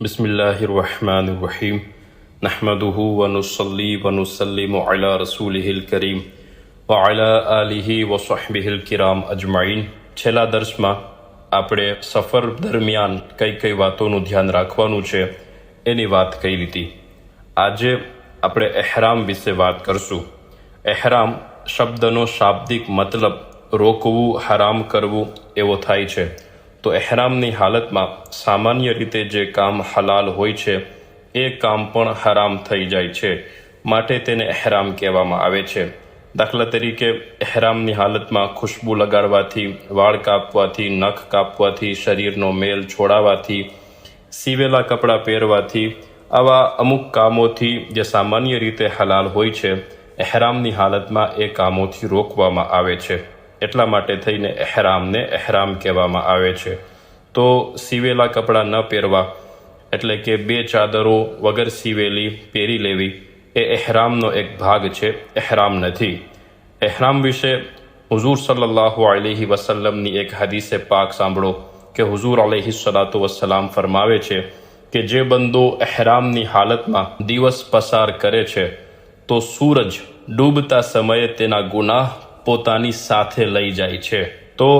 बिस्मिल्लाहिर्रहमानिर्रहीम नहमदुहु व नुसल्ली व नुसल्लिमु अला रसूलिहिल करीम व अला आलिहि व सहबिहिल किराम अजमाइन। છેલ્લા દર્શમાં આપણે સફર દરમિયાન કઈ કઈ વાતોનું ધ્યાન રાખવાનું છે એની વાત કરી હતી। આજે આપણે એહરામ વિશે વાત કરશું। એહરામ શબ્દનો શાબ્દિક મતલબ રોકવું, હરામ કરવું એવો થાય છે। તો એહરામની હાલતમાં સામાન્ય રીતે જે કામ હલાલ હોય છે એ કામ પણ હરામ થઈ જાય છે, માટે તેને એહરામ કહેવામાં આવે છે। દાખલા તરીકે એહરામની હાલતમાં ખુશ્બુ લગાડવાથી, વાળ કાપવાથી, નખ કાપવાથી, શરીરનો મેલ છોડાવવાથી, સીવેલા કપડાં પહેરવાથી, આવા અમુક કામોથી જે સામાન્ય રીતે હલાલ હોય છે એહરામની હાલતમાં એ કામોથી રોકવામાં આવે છે। એટલા માટે થઈને એહરામને એહરામ કહેવામાં આવે છે। તો સીવેલા કપડાં ન પહેરવા એટલે કે બે ચાદરો વગર સીવેલી પહેરી લેવી એ એહરામનો એક ભાગ છે, એહરામ નથી। એહરામ વિશે હુઝૂર સલ્લલ્લાહુ અલૈહિ વસલ્લમની એક હદીસે પાક સાંભળો કે હુઝૂર અલૈહિ સલાતુ વસલામ ફરમાવે છે કે જે બંદો એહરામની હાલતમાં દિવસ પસાર કરે છે તો સૂરજ ડૂબતા સમયે તેના ગુનાહ પોતાની સાથે લઈ જાય છે। તો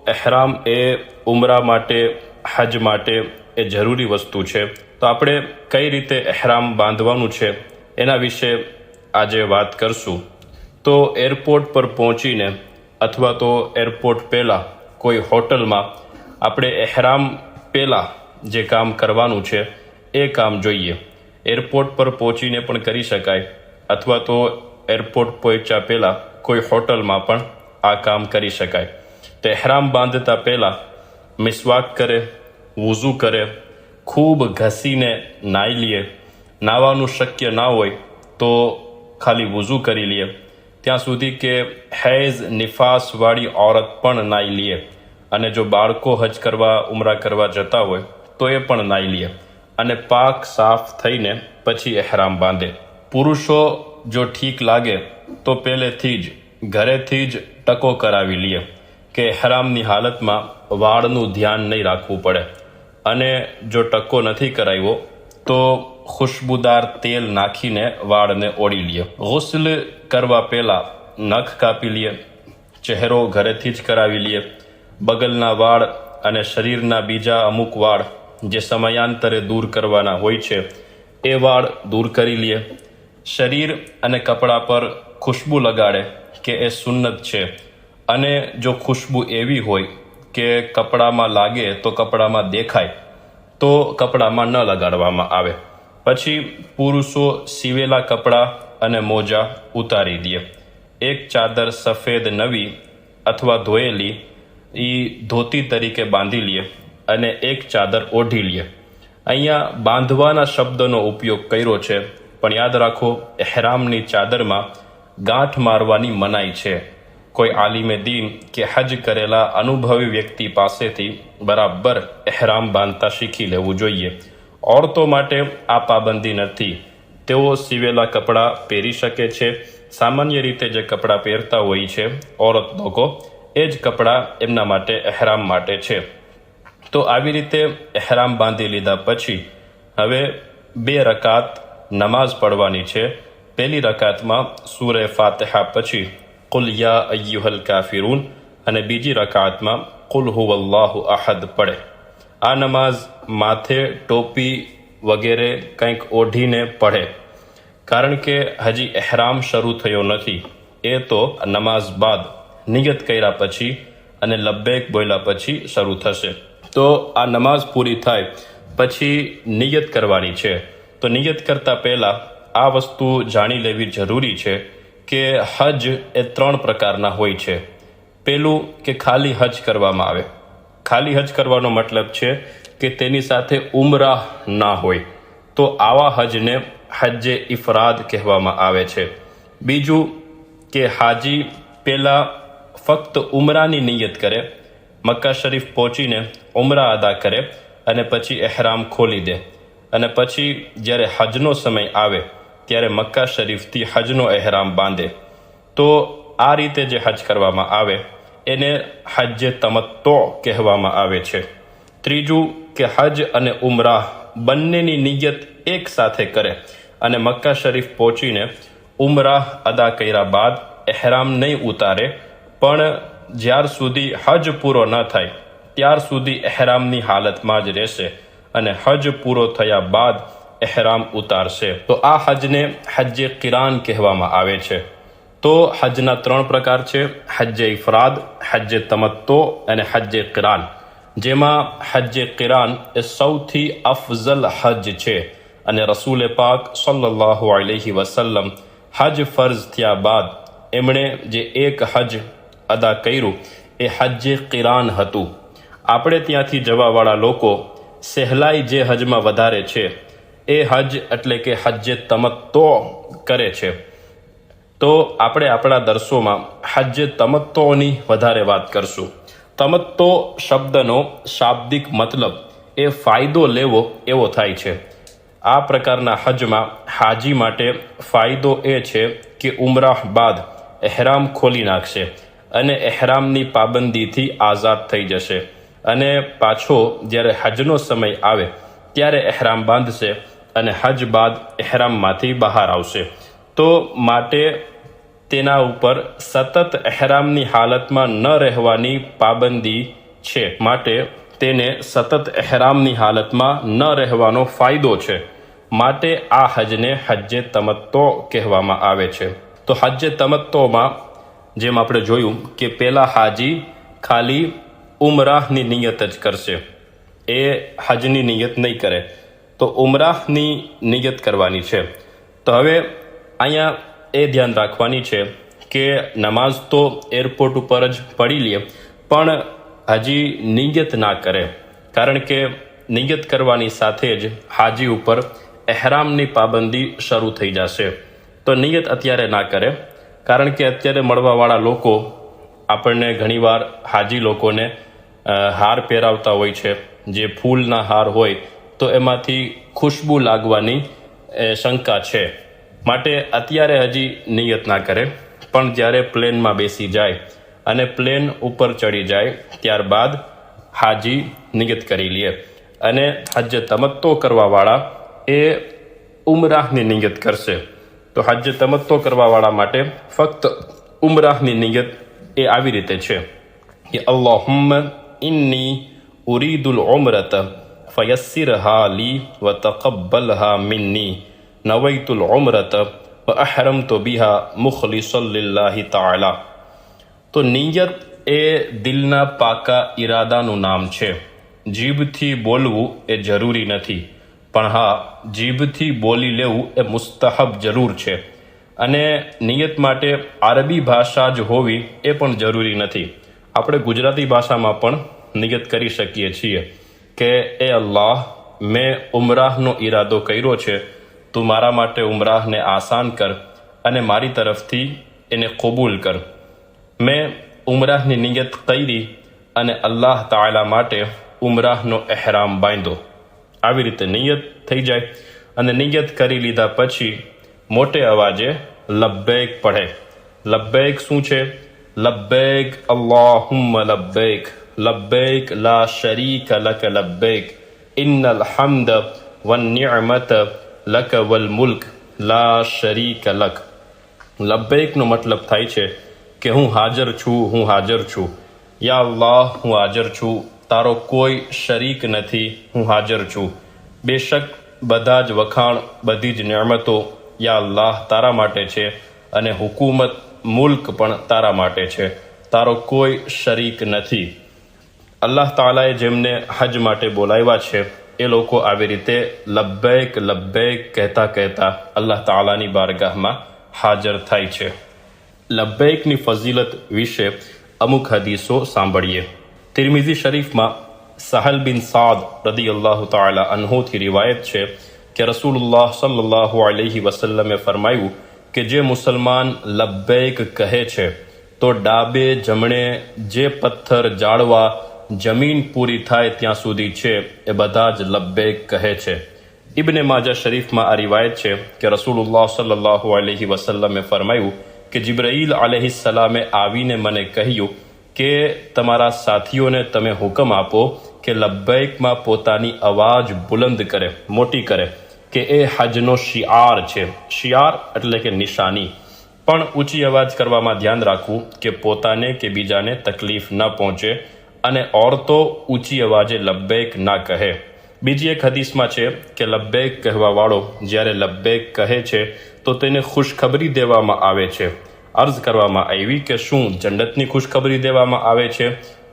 એહરામ એ ઉમરા માટે, હજ માટે એ જરૂરી વસ્તુ છે। તો આપણે કઈ રીતે એહરામ બાંધવાનું છે એના વિશે આજે વાત કરશું। તો એરપોર્ટ પર પહોંચીને અથવા તો એરપોર્ટ પહેલાં કોઈ હોટલમાં આપણે એહરામ પહેલાં જે કામ કરવાનું છે એ કામ જોઈએ। એરપોર્ટ પર પહોંચીને પણ કરી શકાય અથવા તો એરપોર્ટ પહોંચ્યા પહેલાં કોઈ હોટલમાં પણ આ કામ કરી શકાય। તો એહરામ બાંધતા પહેલાં મિસવાક કરે, વુઝુ કરે, ખૂબ ઘસીને નાહી લે। નાહવાનું શક્ય ના હોય તો ખાલી વુઝુ કરી લે, ત્યાં સુધી કે હૈઝ નિફાસવાળી औरत પણ નાહી લે, અને જો બાળકો હજ કરવા, ઉમરા કરવા જતા હોય તો એ પણ નાહી લે અને પાક સાફ થઈને પછી એહરામ બાંધે। પુરુષો જો ઠીક લાગે તો પહેલેથી જ ઘરેથી જ ટકો કરાવી લે કે એહરામની હાલતમાં વાળનું ધ્યાન નહીં રાખવું પડે, અને જો ટકો નથી કરાવ્યો તો ખુશ્બુદાર તેલ નાખીને વાળને ઓળી લે। ગુસ્લ કરવા પહેલાં નખ કાપી લે, ચહેરો ઘરેથી જ કરાવી લે, બગલના વાળ અને શરીરના બીજા અમુક વાળ જે સમયાંતરે દૂર કરવાના હોય છે એ વાળ દૂર કરી લે। શરીર અને કપડાં પર ખુશ્બુ લગાડે કે એ સુન્નત છે, અને જો ખુશ્બુ એવી હોય કે કપડામાં લાગે તો કપડામાં દેખાય તો કપડામાં ન લગાડવામાં આવે। પછી પુરુષો સીવેલા કપડાં અને મોજા ઉતારી દે, એક ચાદર સફેદ નવી અથવા ધોયેલી એ ધોતી તરીકે બાંધી લે અને એક ચાદર ઓઢી લે। અહીંયા બાંધવાના શબ્દનો ઉપયોગ કર્યો છે, પણ યાદ રાખો એહરામની ચાદરમાં ગાંઠ મારવાની મનાઈ છે। કોઈ આલિમે દીન કે હજ કરેલા અનુભવી વ્યક્તિ પાસેથી બરાબર એહરામ બાંધતા શીખી લેવું જોઈએ। औरतो માટે આ પાબંદી નથી, તેઓ સીવેલા કપડાં પહેરી શકે છે। સામાન્ય રીતે જે કપડાં પહેરતા હોય છે औरत લોકો, એ જ કપડાં એમના માટે એહરામ માટે છે। તો આવી રીતે એહરામ બાંધી લીધા પછી હવે 2 રકાત નમાઝ પડવાની છે। પહેલી રકાતમાં સૂરે ફાતિહા પછી કુલ યા અય્યુહલ કાફિરૂન, અને બીજી રકાતમાં કુલ હુવલ્લાહુ અહદ પડે। આ નમાઝ માથે ટોપી વગેરે કંઈક ઓઢીને પડે, કારણ કે હજી એહરામ શરૂ થયો નથી, એ તો નમાઝ બાદ નિયત કર્યા પછી અને લબ્બૈક બોલ્યા પછી શરૂ થશે। તો આ નમાઝ પૂરી થાય પછી નિયત કરવાની છે। તો નિયત કરતાં પહેલાં આ વસ્તુ જાણી લેવી જરૂરી છે કે હજ એ 3 પ્રકારના હોય છે। પહેલું કે ખાલી હજ કરવામાં આવે। ખાલી હજ કરવાનો મતલબ છે કે તેની સાથે ઉમરાહ ના હોય, તો આવા હજને હજ્જે ઇફરાદ કહેવામાં આવે છે। બીજું કે હાજી પહેલાં ફક્ત ઉમરાની નિયત કરે, મક્કા શરીફ પહોંચીને ઉમરા અદા કરે અને પછી એહરામ ખોલી દે, અને પછી જ્યારે હજનો સમય આવે ત્યારે મક્કા શરીફથી હજનો એહરામ બાંધે। તો આ રીતે જે હજ કરવામાં આવે એને હજ્જે તમત્તો કહેવામાં આવે છે। ત્રીજું કે હજ અને ઉમરાહ બંનેની નિયત એક સાથે કરે અને મક્કા શરીફ પહોંચીને ઉમરાહ અદા કર્યા બાદ એહરામ નહીં ઉતારે, પણ જ્યાર સુધી હજ પૂરો ન થાય ત્યાર સુધી એહરામની હાલતમાં જ રહેશે અને હજ પૂરો થયા બાદ એહરામ ઉતારશે, તો આ હજને હજ્જે કિરાન કહેવામાં આવે છે. તો હજના 3 પ્રકાર છે: હજ્જે ઇફરાદ, હજ્જે તમત્તો અને હજ્જે કિરાન. જેમાં હજ્જે કિરાન એ સૌથી અફઝલ હજ છે અને રસૂલ પાક સલ્લલ્લાહુ અલૈહિ વસલ્લમ હજ ફર્જ થયા બાદ એમણે જે એક હજ અદા કર્યું એ હજ્જે કિરાન હતું. આપણે ત્યાંથી જવાવાળા લોકો સહેલાઈ જે હજમાં વધારે છે એ હજ એટલે કે હજ્જે તમત્તો કરે છે. તો આપણે આપણા દર્શોમાં હજ્જે તમત્તોની વધારે વાત કરશું. તમત્તો શબ્દનો શાબ્દિક મતલબ એ ફાયદો લેવો એવો થાય છે. આ પ્રકારના હજમાં હાજી માટે ફાયદો એ છે કે ઉમરાહ બાદ એહરામ ખોલી નાખશે અને એહરામની પાબંદીથી આઝાદ થઈ જશે અને પાછો જ્યારે હજનો સમય આવે ત્યારે એહરામ બાંધશે અને હજ બાદ એહરામમાંથી બહાર આવશે. તો માટે તેના ઉપર સતત એહરામની હાલતમાં ન રહેવાની પાબંદી છે. માટે તેને સતત એહરામની હાલતમાં ન રહેવાનો ફાયદો છે. માટે આ હજને હજ્જે તમત્તો કહેવામાં આવે છે. તો હજ્જે તમત્તોમાં જેમ આપણે જોયું કે પહેલા હાજી ખાલી ઉમરાહની નિયત જ કરશે, એ હજની નિયત નહીં કરે, તો ઉમરાહની નિયત કરવાની છે. તો હવે અહીંયા એ ધ્યાન રાખવાની છે કે નમાઝ તો એરપોર્ટ ઉપર જ પડી લે પણ હજી નિયત ના કરે, કારણ કે નિયત કરવાની સાથે જ હાજી ઉપર એહરામની પાબંદી શરૂ થઈ જશે. તો નિયત અત્યારે ના કરે, કારણ કે અત્યારે મળવાવાળા લોકો આપણને ઘણીવાર હાજી લોકોને હાર પહેરાવતા હોય છે, જે ફૂલના હાર હોય તો એમાંથી ખુશ્બુ લાગવાની શંકા છે. માટે અત્યારે હજી નિયત ના કરે, પણ જ્યારે પ્લેનમાં બેસી જાય અને પ્લેન ઉપર ચડી જાય ત્યારબાદ હાજી નિયત કરી લે. અને હજ્જ તમત્તો કરવાવાળા એ ઉમરાહની નિયત કરશે. તો હજ્જ તમત્તો કરવાવાળા માટે ફક્ત ઉમરાહની નિયત એ આવી રીતે છે કે અલ્લાહુમ્મા ઇન્ની ઉરીદુલ ઉમરત ફયસ્સિરહા લી વ તaqabbalha મિન્ની નવૈતુલ ઉમરત વ અહરમતુ બિહા મુખલિસન લિલ્લાહી તઆલા. તો નિયત એ દિલના પાકા ઈરાદાનું નામ છે. જીભથી બોલવું એ જરૂરી નથી, પણ હા, જીભથી બોલી લેવું એ મુસ્તહબ જરૂર છે. અને નિયત માટે અરબી ભાષા જ હોવી એ પણ જરૂરી નથી. આપણે ગુજરાતી ભાષામાં પણ નિયત કરી શકીએ છીએ કે એ અલ્લાહ, મેં ઉમરાહનો ઈરાદો કર્યો છે, તું મારા માટે ઉમરાહને આસાન કર અને મારી તરફથી એને કબૂલ કર. મેં ઉમરાહની નિયત કરી અને અલ્લાહ તાલા માટે ઉમરાહનો એહરામ બાંધ્યો. આવી રીતે નિયત થઈ જાય અને નિયત કરી લીધા પછી મોટે અવાજે લબ્બૈક પઢે. લબ્બૈક શું છે? લબ્બૈક અલ્લાહુમ્મા લબ્બૈક લબ્બૈક લા શરીક લક લબ્બૈક ઇન્નલ હમ્દ વન નિઅમત લક વલ મુલ્ક લા શરીક લક. લબ્બૈકનો મતલબ થાય છે કે હું હાજર છું, હું હાજર છું. યા અલ્લાહ, હું હાજર છું, તારો કોઈ શરીક નથી, હું હાજર છું. બેશક બધા જ વખાણ, બધી જ નિયમતો યા અલ્લાહ તારા માટે છે અને હુકુમત, મુલ્ક પણ તારા માટે છે, તારો કોઈ શરીક નથી. અલ્લાહ તાલાએ જેમને હજ માટે બોલાવ્યા છે એ લોકો આવી રીતે લબ્બૈક લબ્બૈક કહેતા કહેતા અલ્લાહ તાલાની બારગાહમાં હાજર થાય છે. લબ્બૈકની ફઝીલત વિશે અમુક હદીસો સાંભળીએ. તિરમિઝી શરીફમાં સહલ બિન સાદ રદિયલ્લાહુ તાલા અન્હુથી રિવાયત છે કે રસૂલુલ્લાહ સલ્લલ્લાહુ અલૈહિ વસલ્લમે ફરમાયું કે જે મુસલમાન લબ્બૈક કહે છે તો ડાબે જમણે જે પથ્થર, જાળવા, જમીન પૂરી થાય ત્યાં સુધી છે એ બધા જ લબ્બૈક કહે છે. ઇબ્ને માજા શરીફમાં આ રિવાયત છે કે રસૂલુલ્લાહ સલ્લલ્લાહુ અલૈહિ વસલ્લમે ફરમાયું કે જિબ્રાઈલ અલૈહિસ્સલામે આવીને મને કહ્યું કે તમારા સાથીઓને તમે હુકમ આપો કે લબ્બૈકમાં પોતાની અવાજ બુલંદ કરે, મોટી કરે, કે એ હજનો શિયાર છે. શિયાર એટલે કે નિશાની. પણ ઊંચી અવાજ કરવામાં ધ્યાન રાખવું કે પોતાને કે બીજાને તકલીફ ન પહોંચે, અને ઓરતો ઊંચી અવાજે લબ્બૈક ના કહે. બીજી એક હદીસમાં છે કે લબ્બૈક કહેવાવાળો જ્યારે લબ્બૈક કહે છે તો તેને ખુશખબરી દેવામાં આવે છે. અર્ઝ કરવામાં આવી કે શું જન્નતની ખુશખબરી દેવામાં આવે છે?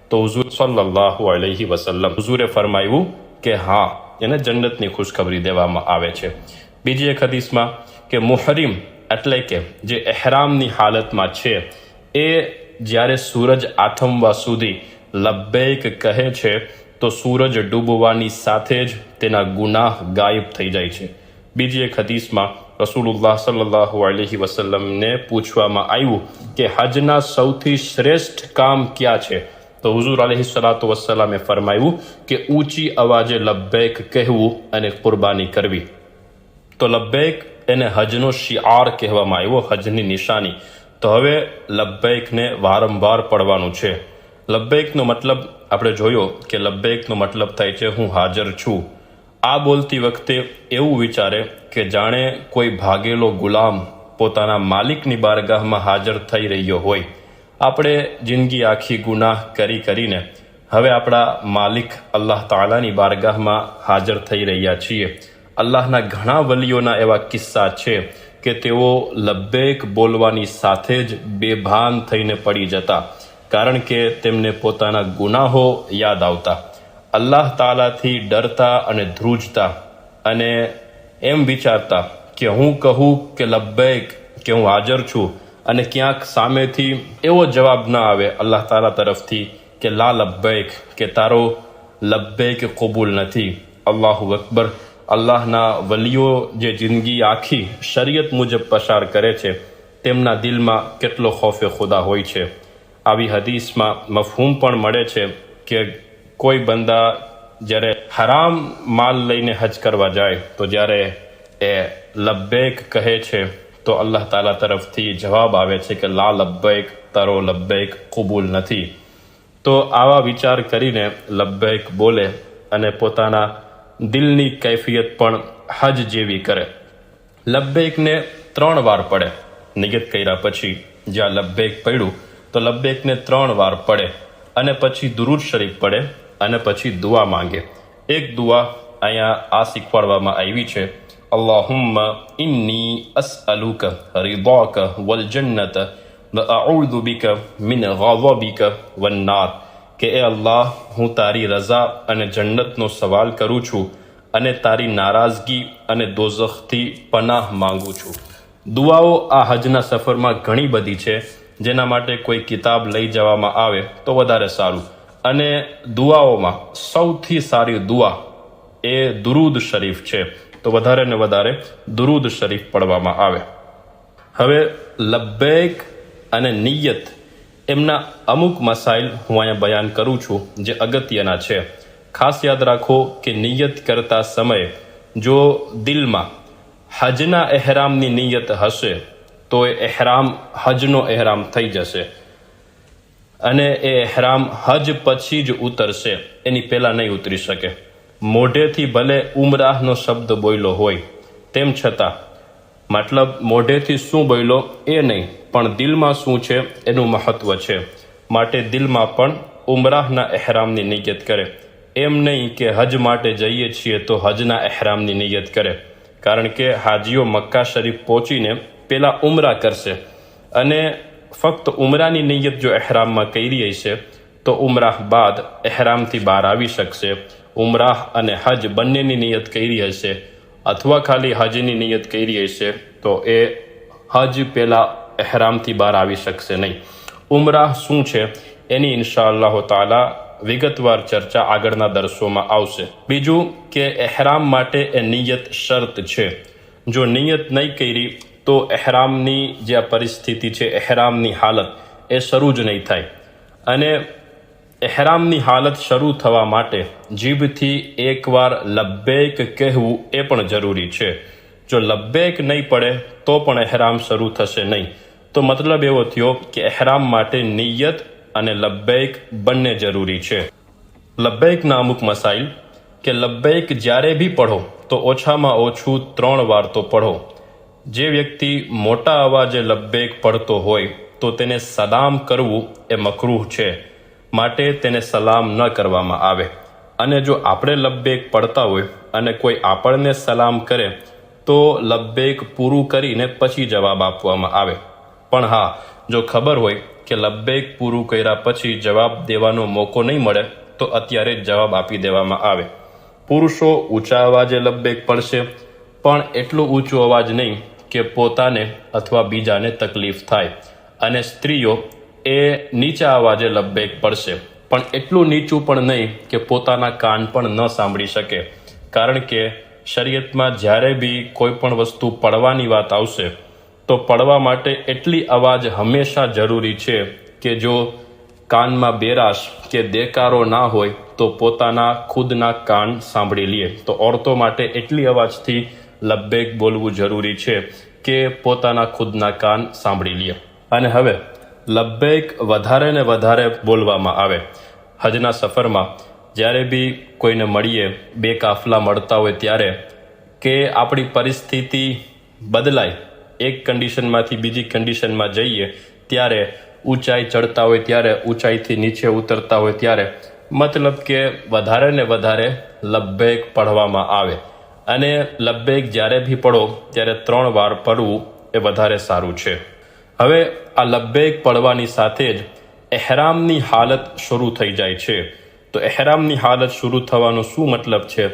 તો હુઝુર સલ્લલ્લાહુ અલૈહિ વસલ્લમ હુઝુરે ફરમાવ્યું કે હા, એને જન્નતની ખુશખબરી દેવામાં આવે છે. બીજી એક હદીસમાં કે મુહરિમ એટલે કે જે એહરામની હાલતમાં છે એ જ્યારે સૂરજ આથમવા સુધી લબ્બૈક કહે છે તો સૂરજ ડૂબવાની સાથે જ તેના ગુનાહ ગાયબ થઈ જાય છે. બીજી એક હદીસમાં રસૂલુલ્લાહ સલ્લલ્લાહુ અલૈહિ વસલ્લમને પૂછવામાં આવ્યું કે હજના સૌથી શ્રેષ્ઠ કામ ક્યાં છે? તો હુઝુર અલૈહિ સલાતુ વસ્સલામે ફરમાવ્યું કે ઊંચી અવાજે લબ્બૈક કહેવું અને કુરબાની કરવી. તો લબ્બૈક એને હજનો શિયાર કહેવામાં આવ્યો, હજની નિશાની. તો હવે લબ્બૈકને વારંવાર પડવાનું છે. લબ્બૈકનો મતલબ આપણે જોયો કે લબ્બૈકનો મતલબ થાય છે હું હાજર છું. આ બોલતી વખતે એવું વિચારે કે જાણે કોઈ ભાગેલો ગુલામ પોતાના માલિકની બારગાહમાં હાજર થઈ રહ્યો હોય. આપણે જિંદગી આખી ગુનાહ કરીને હવે આપણા માલિક અલ્લાહ તાલાની બારગાહમાં હાજર થઈ રહ્યા છીએ. અલ્લાહના ઘણા વલીઓના એવા કિસ્સા છે કે તેઓ લબ્બૈક બોલવાની સાથે જ બેભાન થઈને પડી જતા, કારણ કે તેમને પોતાના ગુનાહો યાદ આવતા. અલ્લાહ તાલાથી ડરતા અને ધ્રુજતા અને એમ વિચારતા કે હું કહું કે લબ્બૈક, કે હું હાજર છું, અને ક્યાંક સામેથી એવો જવાબ ના આવે અલ્લાહ તાલા તરફથી કે લા લબ્બૈક, કે તારો લબ્બૈક કબૂલ નથી. અલ્લાહુ અકબર. અલ્લાહના વલીઓ જે જિંદગી આખી શરીયત મુજબ પસાર કરે છે તેમના દિલમાં કેટલો ખૌફે ખુદા હોય છે. આવી હદીસમાં મફહૂમ પણ મળે છે કે કોઈ બંદા જ્યારે હરામ માલ લઈને હજ કરવા જાય તો જ્યારે એ લબ્બૈક કહે છે તો અલ્લાહ તાલા તરફથી જવાબ આવે છે કે લા લબ્બૈક, તારો લબ્બૈક કબૂલ નથી. તો આવા વિચાર કરીને લબ્બૈક બોલે અને પોતાના દિલની કૈફિયત પણ હજ જેવી કરે. લબ્બૈકને 3 વાર પડે. નિયત કર્યા પછી જ્યાં લબ્બૈક પડ્યું તો લબ્બૈકને 3 વાર પડે, અને પછી દુરૂદ શરીફ પડે, અને પછી દુઆ માંગે. એક દુઆ અહીંયા આ શીખવાડવામાં આવી છે, અલ્લાહુમ્મા ઇન્ની અસઅલુકા રિદાકા વલ જન્નત વ અઉઝુ બિકા મિન ગઝબિકા વન નાર, કે એ અલ્લાહ, હું તારી રઝા અને જન્નતનો સવાલ કરું છું, અને તારી નારાજગી અને દોઝખથી પનાહ માંગુ છું. દુઆઓ આ હજના સફરમાં ઘણી બધી છે, જેના માટે કોઈ કિતાબ લઈ જવામાં આવે તો વધારે સારું. અને દુઆઓમાં સૌથી સારી દુઆ એ દુરૂદ શરીફ છે, તો વધારે ને વધારે દુરૂદ શરીફ પડવામાં આવે. હવે લબ્બૈક અને નિયત એમના અમુક મસાઇલ હું અહીંયા બયાન કરું છું જે અગત્યના છે. ખાસ યાદ રાખો કે નિયત કરતા સમયે જો દિલમાં હજના એહરામની નિયત હશે તો એ એહરામ હજનો એહરામ થઈ જશે, અને એ એહરામ હજ પછી જ ઉતરશે, એની પહેલાં નહીં ઉતરી શકે. મોઢેથી ભલે ઉમરાહનો શબ્દ બોલ્યો હોય, તેમ છતાં મતલબ મોઢેથી શું બોલ્યો એ નહીં, પણ દિલમાં શું છે એનું મહત્વ છે. માટે દિલમાં પણ ઉમરાહના એહરામની નિયત કરે. એમ નહીં કે હજ માટે જઈએ છીએ તો હજના એહરામની નિયત કરે, કારણ કે હાજીઓ મક્કા શરીફ પહોંચીને પહેલાં ઉમરા કરશે, અને ફક્ત ઉમરાની નિયત જો એહરામમાં કરી હશે તો ઉમરાહ બાદ એહરામથી બહાર આવી શકશે. ઉમરાહ અને હજ બંનેની નિયત કરી હશે, અથવા ખાલી હજની નિયત કરી હશે તો એ હજ પહેલાં એહરામથી બહાર આવી શકશે નહીં. ઉમરાહ શું છે એની ઇન્શાઅલ્લાહ તાલા વિગતવાર ચર્ચા આગળના દર્શોમાં આવશે. બીજું કે એહરામ માટે એ નિયત શરત છે. જો નિયત નહીં કરી તો એહરામની જે આ પરિસ્થિતિ છે, એહરામની હાલત એ શરૂ જ નહીં થાય. અને એહરામની હાલત શરૂ થવા માટે જીભથી એકવાર લબ્બૈક કહેવું એ પણ જરૂરી છે. જો લબ્બૈક નહીં પડે તો પણ એહરામ શરૂ થશે નહીં. તો મતલબ એવો થયો કે એહરામ માટે નિયત અને લબ્બૈક બંને જરૂરી છે. લબ્બૈકના અમુક મસાઇલ કે લબ્બૈક જ્યારે બી પઢો તો ઓછામાં ઓછું 3 વાર તો પઢો. જે વ્યક્તિ મોટા અવાજે લબ્બૈક પડતો હોય તો તેને સલામ કરવું એ મકરૂહ છે, માટે તેને સલામ ન કરવામાં આવે. અને જો આપણે લબ્બૈક પડતા હોય અને કોઈ આપણને સલામ કરે તો લબ્બૈક પૂરું કરીને પછી જવાબ આપવામાં આવે. પણ હા, જો ખબર હોય કે લબ્બૈક પૂરું કર્યા પછી જવાબ દેવાનો મોકો નહીં મળે તો અત્યારે જ જવાબ આપી દેવામાં આવે. પુરુષો ઊંચા અવાજે લબ્બૈક પડશે, પણ એટલો ઊંચો અવાજ નહીં કે પોતાને અથવા બીજાને તકલીફ થાય. અને સ્ત્રીઓ એ નીચા અવાજે લબ્બૈક પડશે, પણ એટલું નીચું પણ નહીં કે પોતાના કાન પણ ન સાંભળી શકે. કારણ કે શરીયતમાં જ્યારે બી કોઈ પણ વસ્તુ પડવાની વાત આવશે તો પડવા માટે એટલી અવાજ હંમેશા જરૂરી છે કે જો કાનમાં બેરાશ કે દેકારો ના હોય તો પોતાના ખુદના કાન સાંભળી લે. તો ઓરતો માટે એટલી અવાજથી લબ્બૈક બોલવું જરૂરી છે કે પોતાના ખુદના કાન સાંભળી લે. અને હવે લબ્બૈક વધારે ને વધારે બોલવામાં આવે. હજના સફરમાં જ્યારે બી કોઈને મળીએ, 2 કાફલા મળતા હોય ત્યારે, કે આપણી પરિસ્થિતિ બદલાય, એક કન્ડિશનમાંથી બીજી કન્ડિશનમાં જઈએ ત્યારે, ઊંચાઈ ચડતા હોય ત્યારે, ઊંચાઈથી નીચે ઉતરતા હોય ત્યારે, મતલબ કે વધારે ને વધારે લબ્બૈક પઢવામાં આવે. અને લબ્બૈક જ્યારે બી પડો ત્યારે 3 વાર પડવું એ વધારે સારું છે. હવે આ લબ્બૈક પડવાની સાથે જ એહરામની હાલત શરૂ થઈ જાય છે. તો એહરામની હાલત શરૂ થવાનો શું મતલબ છે,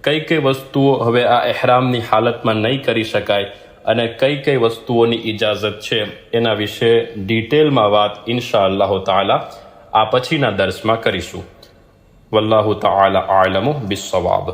કઈ વસ્તુઓ હવે આ એહરામની હાલતમાં નહીં કરી શકાય અને કઈ વસ્તુઓની ઇજાઝત છે, એના વિશે ડિટેલમાં વાત ઇન્શાઅલ્લાહ તાઆલા આ પછીના દર્સમાં કરીશું. વલ્લાહુ તાઆલા આલમુ બિસ્સવાબ.